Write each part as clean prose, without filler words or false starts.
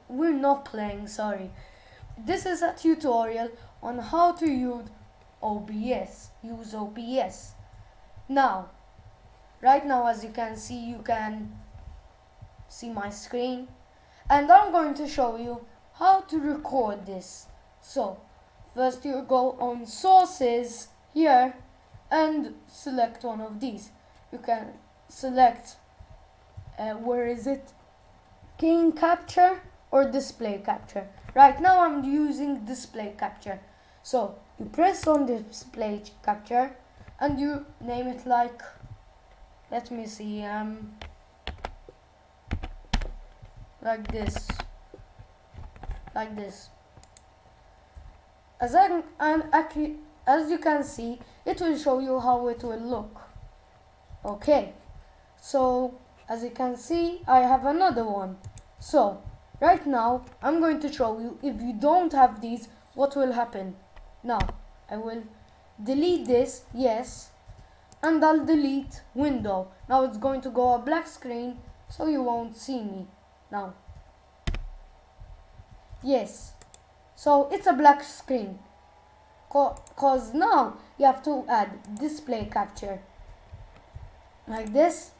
we're not playing, sorry. This is a tutorial on how to use OBS. Now, right now, as you can see my screen, and I'm going to show you how to record this. So first you go on sources here and select one of these. You can select where is it, screen capture or display capture. Right now I'm using display capture, so you press on display capture and you name it like, let me see, like this. As you can see, it will show you how it will look. Okay, so as you can see, I have another one. So right now I'm going to show you, if you don't have these, what will happen. Now I will delete this, yes, and I'll delete window. Now it's going to go a black screen, so you won't see me now. Yes, so it's a black screen cause now you have to add display capture like this,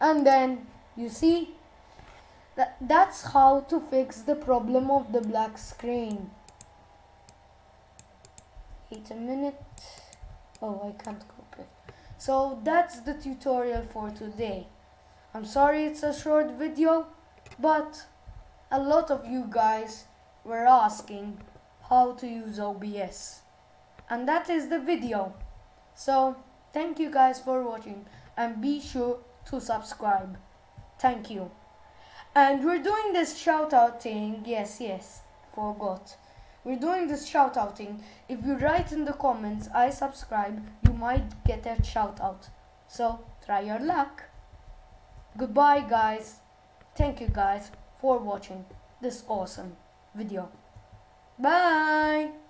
and then you see that's how to fix the problem of the black screen. Wait a minute. Oh, I can't copy. So that's the tutorial for today. I'm sorry it's a short video, but a lot of you guys were asking how to use OBS, and that is the video. So thank you guys for watching, and be sure to subscribe. Thank you. And we're doing this shout out thing. Yes, forgot. We're doing this shout out thing. If you write in the comments I subscribe, you might get a shout out. So try your luck. Goodbye guys. Thank you guys for watching this awesome video. Bye.